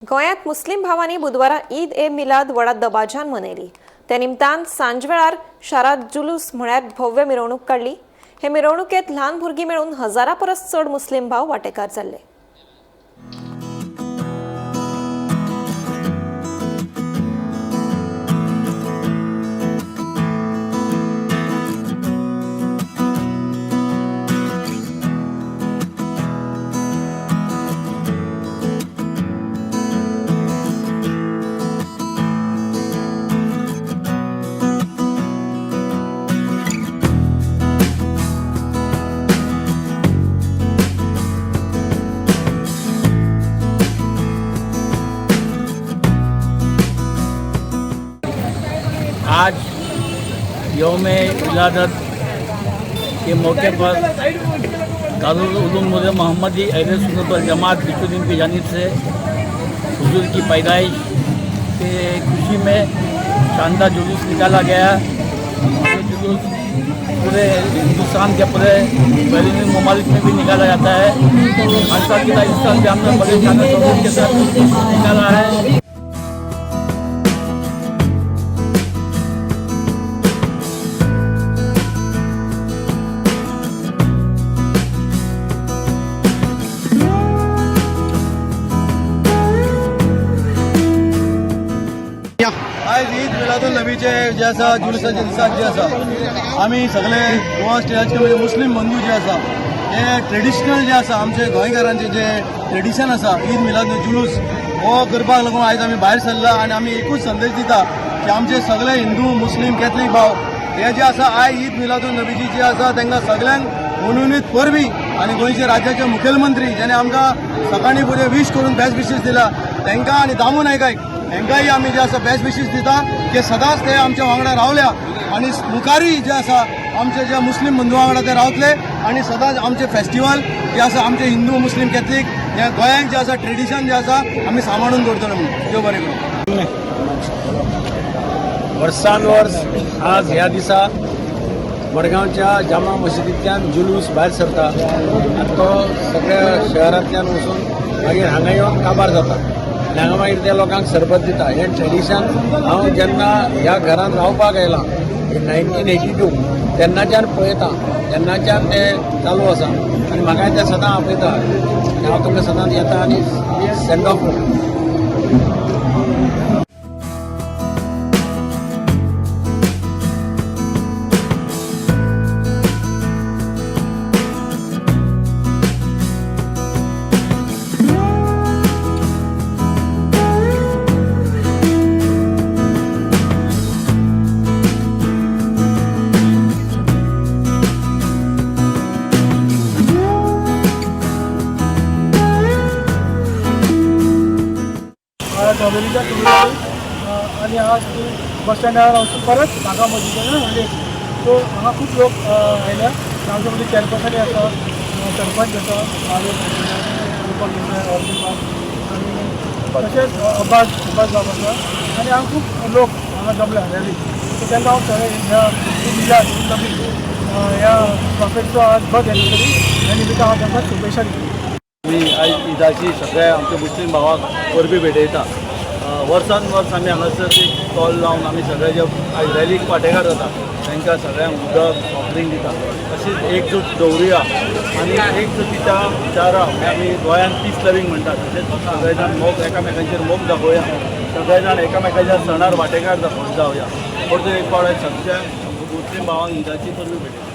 गोंयांत मुस्लिम भावांनी बुधवारा ईद ए मिलाद व्हडा दबाज्यान मनयली। त्या निमतान सांजवेळार शारांत जुलूस म्हळ्यार भव्य मिरवणूक काडली। हे मिरवणुकेंत ल्हान भुरगीं मेळून 1000 परस चड मुस्लिम भाव वांटेकार जाल्ले। आज यौम विलादत के मौके पर दारुल उलूम नूर मोहम्मदी अहले सुन्नत वल जमात बिचुद्दीन की जानिब से हुजूर की पैदाइश के खुशी में शानदार जुलूस निकाला गया। ये जुलूस पूरे हिंदुस्तान के पूरे बैरूनी ममालिक में भी निकाला जाता है। आज की हिंदुस्तान में हमने बड़े शान शौकत के साथ निकाला है। आज ईद मिलादुल नबीचे जे आसा जुलुसाच्या दिसाक जे आसा आमी सगळे गोवा स्टेटाचे म्हणजे मुस्लिम बंधू जे आसा हे ट्रेडिशनल जे आसा आमचे गोंयकारांचे जे ट्रेडिशन आसा ईद मिलाद जुलूस हो करपाक लागून आयज आमी भायर सरला आनी आमी एकूच संदेश दिता की आमचे सगळे हिंदू मुस्लिम कॅथलीक भाव हे जे आसा आयज ईद मिलादुल नबीची जी आसा तांकां सगळ्यांक मनोनीत परबी आनी गोंयचे राज्याचे मुखेलमंत्री जेणे आमकां सकाळी फुडें वीश करून बेस्ट विशीस दिला तांकां आनी दामू नायकाक हेंकांय आमी जे आसा बेस्ट विशीस दिता की सदांच ते आमच्या वांगडा रावल्या आनी मुखारय जे आसा आमचे जे मुस्लिम बंधू वांगडा ते रावतले आनी सदांच आमचे फेस्टिवल जे आसा आमचे हिंदू मुस्लिम कॅथलीक हे गोंयांत जे आसा ट्रेडिशन जे आसा आमी सांबाळून दवरतले म्हणून देव बरें करूं। वर्सान वर्स आज ह्या दिसा मडगांवच्या जामा मशिदींतल्यान जुलूस भायर सरता आनी तो सगळ्या शहरांतल्यान वचून मागीर हांगा येवन काबार जाता आनी हांगा मागीर त्या लोकांक सरबत दिता। हें ट्रेडिशन हांव जेन्ना ह्या घरांत रावपाक आयलां 1982 तेन्नाच्यान पळयता तेन्नाच्यान तें चालू आसा आनी म्हाकाय तें सदां आपयता आनी हांव तुमकां सदांच येता आनी सेंड ऑफ करता। ट्रॅव्हलिंगच्या आणि आज बस स्टँडार वचून परत म्हाका मस्जिदेन म्हणजे सो हांगा खूब लोक आयल्या आमच्या मदीं चॅरपर्सन आसा सरपंच आसा आनी तशेंच अब्बास बाब आसा आनी हांगा खूब लोक हांगा जमल्या रॅली सो तेन्ना हांव सगळे ह्या मिलाद नबी ह्या प्रॉफिटचो आज बद एनिवर्सरी ह्या निमित्तान हांव तांकां शुभेच्छा दिता। आमी आयज ईदाची सगळ्या आमच्या मुस्लिम भावाक परबी भेटयता। वर्सान वर्स आमी हांगासर एक स्टॉल लावन आमी सगळे जे आयज रॅलीक वांटेकार जाता तांकां सगळ्यांक उदक ऑफरींग दिता। तशीच एकजूट दवरुया आनी एकजुटीच्या विचारा आमी गोंयांत पीस लवींग म्हणटात तशेंच सगळे जाण मोग एकामेकांचेर मोग दाखोवया सगळे जाण एकामेकाच्या सणार वांटेकार जावया। परतून एक फावट सगळ्या मुस्लिम भावांक ईदाची परबी भेटयता।